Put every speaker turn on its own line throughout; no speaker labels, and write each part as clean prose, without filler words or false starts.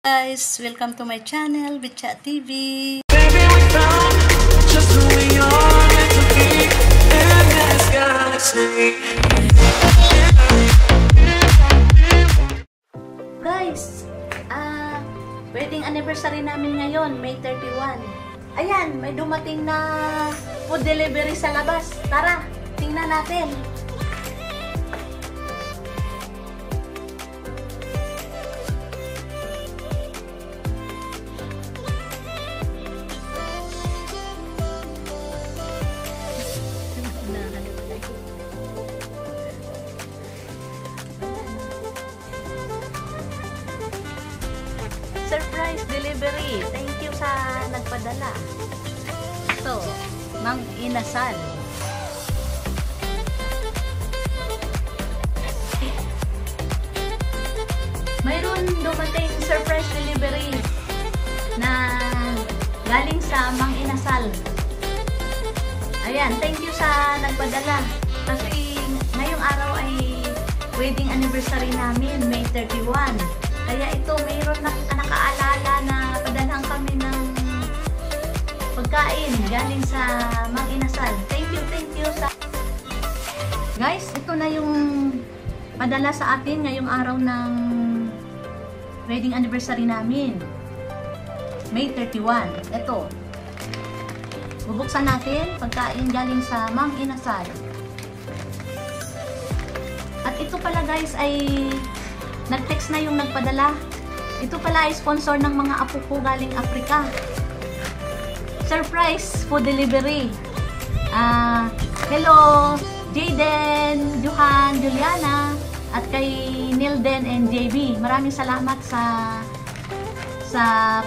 Guys, welcome to my channel, Bitchat TV.
Baby, we found just who we are meant to be in this galaxy.
Guys, wedding anniversary namin ngayon, May 31. Ayan, may dumating na food delivery sa labas. Tara, tingnan natin. Surprise delivery. Thank you sa nagpadala. Ito, Mang Inasal. Mayroon dumating surprise delivery na galing sa Mang Inasal. Ayan, thank you sa nagpadala. Kasi ngayong araw ay wedding anniversary namin, May 31. Kaya ito, mayroon na nakaalala na padalhan kami ng pagkain galing sa Mang Inasal. Thank you sa... Guys, ito na yung padala sa atin ngayong araw ng wedding anniversary namin. May 31. Ito. Bubuksan natin pagkain galing sa Mang Inasal. At ito pala guys ay nag-text na yung nagpadala. Ito pala ay sponsor ng mga apo ko galing Africa. Surprise food delivery. Hello Jayden, Johan, Juliana at kay Nilden and JB. Maraming salamat sa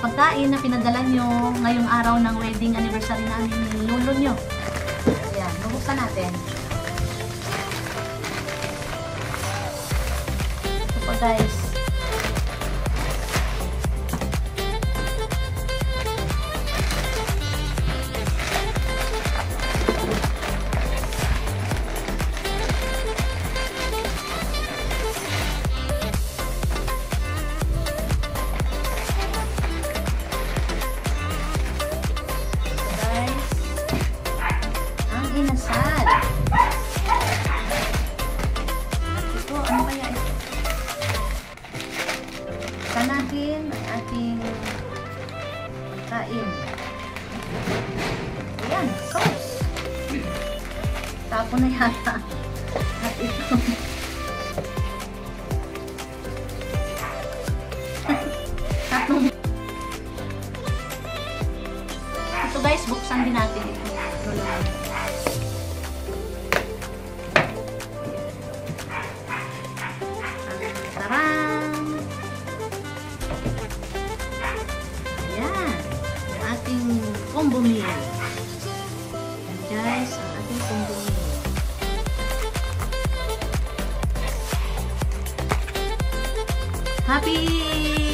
pagkain na pinadala nyo ngayong araw ng wedding anniversary namin ni lolo nyo. Ayan, bubuksan natin. Guys, ang inasal. Ito, ano kaya ito? Natin ang ating pagkain. Ayan, sauce. Tapon na yata. At ito. Tatlong. Ito guys, buksan din natin ito. Taran! Combo meal. And guys, ang ating combo meal. Happy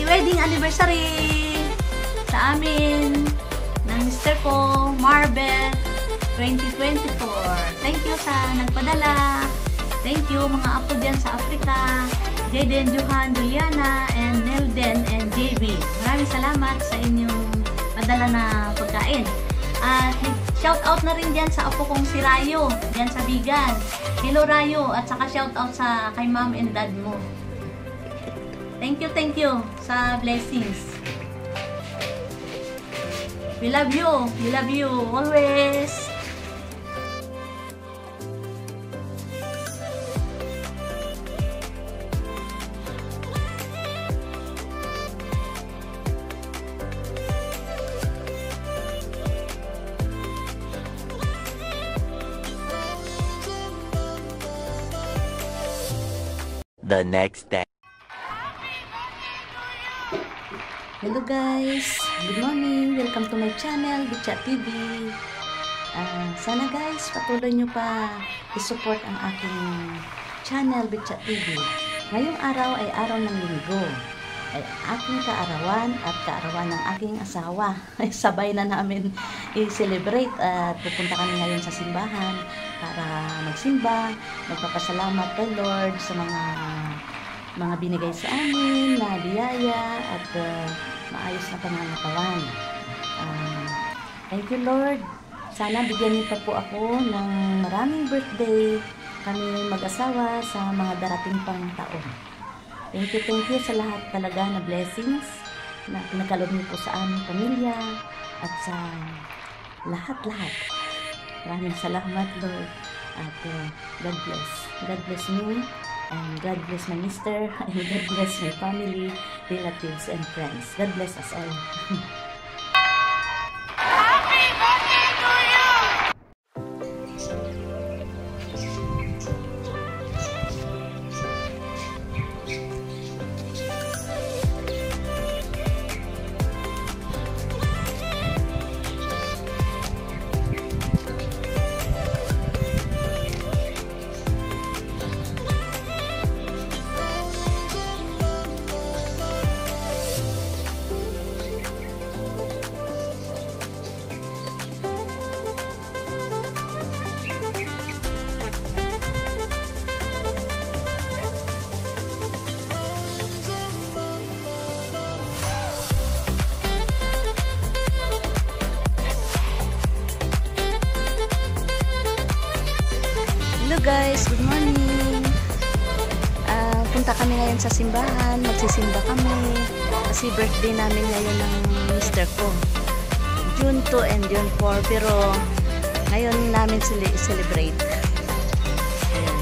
wedding anniversary sa amin ng Mr. ko, Marbel 2024. Thank you sa nagpadala. Thank you mga apo dyan sa Africa. Jayden, Johan, Juliana, and Nelden and JB. Maraming salamat sa inyong padala na pagkain. At shout out na rin dyan sa apo kong si Rayo, dyan sa Bigan. Hello Rayo, at saka shout out sa kay mom and dad mo. Thank you sa blessings. We love you always.
The next day.
Hello guys, good morning, welcome to my channel, Bitchat TV. Sana guys, patuloy nyo pa i-support ang aking channel, Bitchat TV. Ngayong araw ay araw ng linggo. Ay aking kaarawan at kaarawan ng aking asawa. Ay sabay na namin i-celebrate at pupunta kami ngayon sa simbahan para magsimba, magpapasalamat kay Lord sa mga mga binigay sa amin na biyaya at maayos na pangangatawan. Thank you, Lord. Sana bigyan niyo pa po ako ng maraming birthday kami mag-asawa sa mga darating pang taon. Thank you sa lahat talaga na blessings na pinagkaloob niyo po sa aming pamilya at sa lahat-lahat. Maraming salamat, Lord. At God bless. God bless me, and God bless my mister, and God bless my family, relatives, and friends. God bless us all. Hello guys, good morning. Punta kami ngayon sa simbahan, magsisimba kami kasi birthday namin ngayon ng mister ko. June 2 and June 4, pero ngayon namin celebrate. Ayan.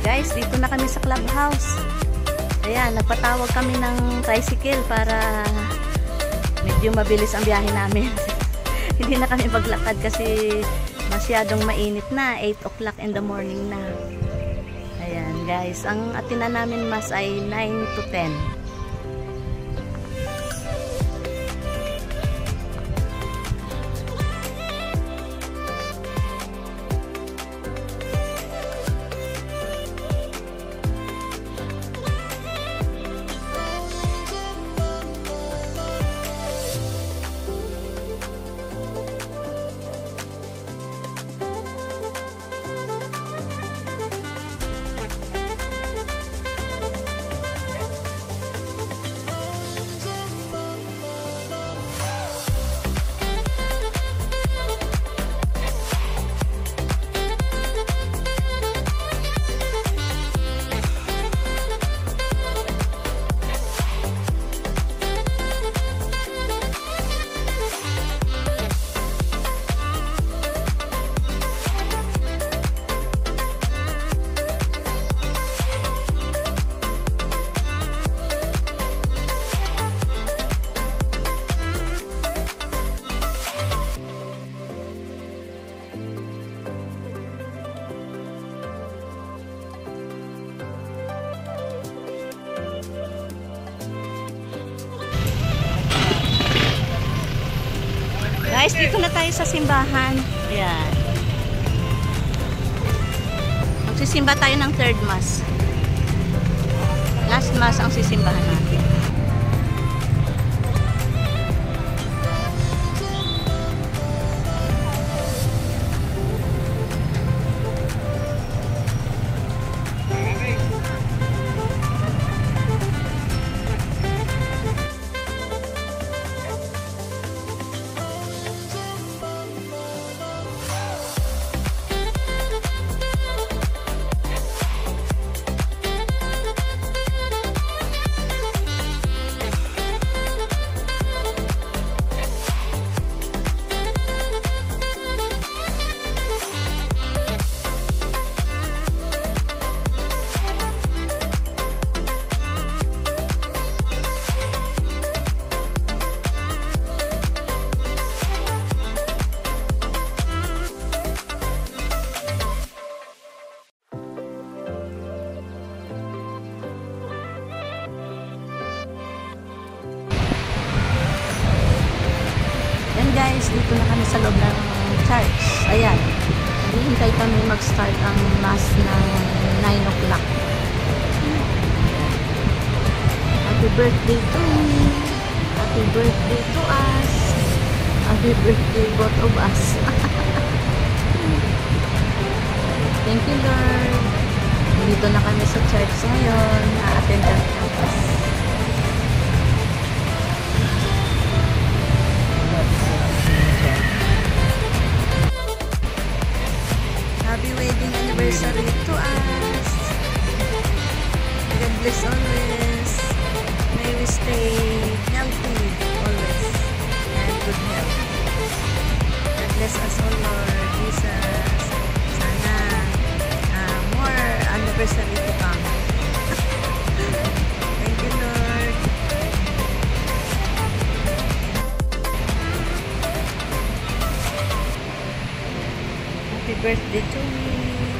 Guys, dito na kami sa clubhouse. Ayan, nagpatawag kami ng tricycle para medyo mabilis ang biyahe namin. Hindi na kami maglakad kasi masyadong mainit na. 8 o'clock in the morning na. Ayan guys, ang atinan namin mas ay 9 to 10. Guys, dito na tayo sa simbahan. Ayan. Magsisimba tayo ng third mass. Last mass ang sisimbahan natin. guys, dito na kami sa loob ng church. Ayan. Hihintay kami mag-start ang mass ng 9 o'clock. Happy birthday to me. Happy birthday to us. Happy birthday both of us. Thank you, Lord. Dito na kami sa church ngayon. A-attend ang campus. Happy wedding anniversary to us. God bless always. May we stay healthy always and good health. God bless us all, Lord Jesus. Sana more anniversary to come. Thank you, Lord. Happy birthday to me.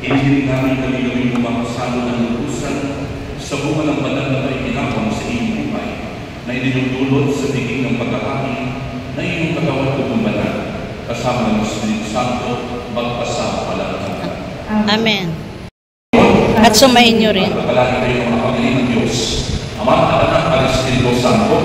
Hindi namin kami lumakasalo ng lubusan sa bunga ng banal na itinapon sa iyong buhay na idinudulot sa tiging ng pagkakain na iyong katawan at banal kasama ng Espiritu Santo magpasapalangkan.
Amen. At sumayin nyo rin.
Pagkalagi kayo ng mga Panginoon ng Diyos, Ama at Anak at Espiritu Santo.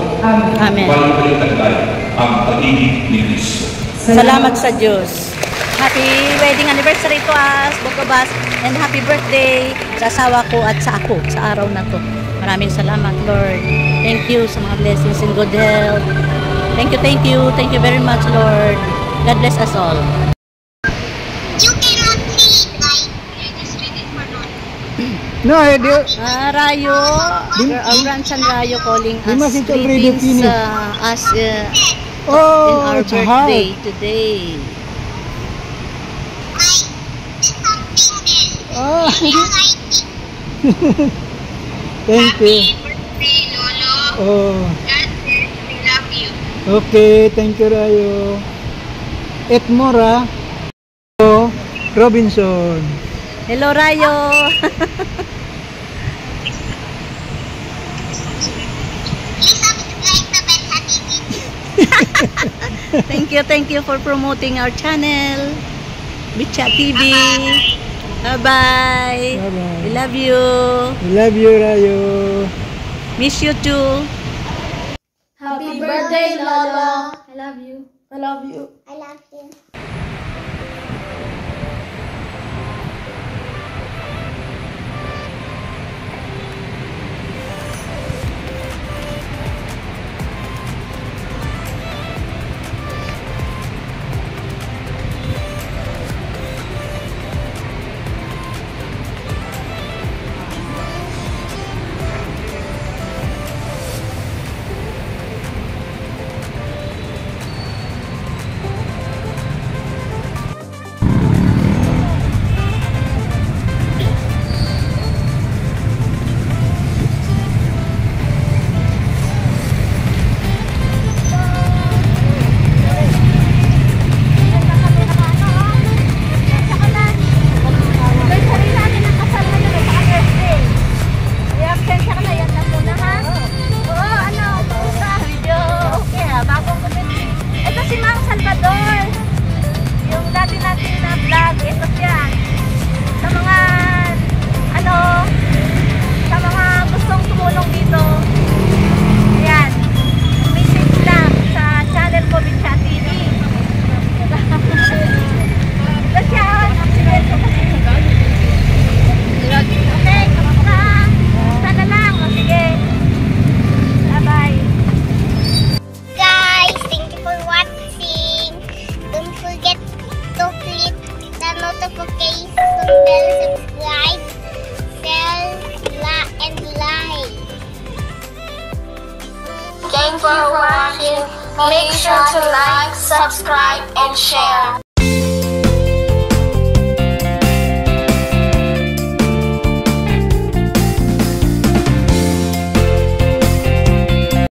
Amen.
Bago kayo taglay ang pag-ibig ni Cristo.
Salamat sa Diyos. Happy wedding anniversary to us, both of us, and happy birthday sa asawa ko at sa ako sa araw na to. Maraming salamat, Lord. Thank you sa mga blessings and good health. Thank you, thank you. Thank you very much, Lord. God bless us all.
You cannot see it, right? You just read it for not.
No, I do.
Rayo, our grandson Rayo calling
You must
us
it already
greetings
finished.
us in
Oh,
our
it's hard.
birthday today.
There's something there.
Oh,
You like it.
thank you.
Happy birthday, Lolo.
Oh,
God bless. We love you.
okay, thank you, Rayo. Etmora. Oh, Robinson.
Hello, Rayo.
You subscribe to Betha TV.
Thank you for promoting our channel, Bicha TV. Bye-bye.
Bye-bye.
We love you.
We love you, Rayo.
Miss you too.
Happy birthday, Lolo. I love you. I love you.
I love you. for watching. Make sure to like, subscribe, and share.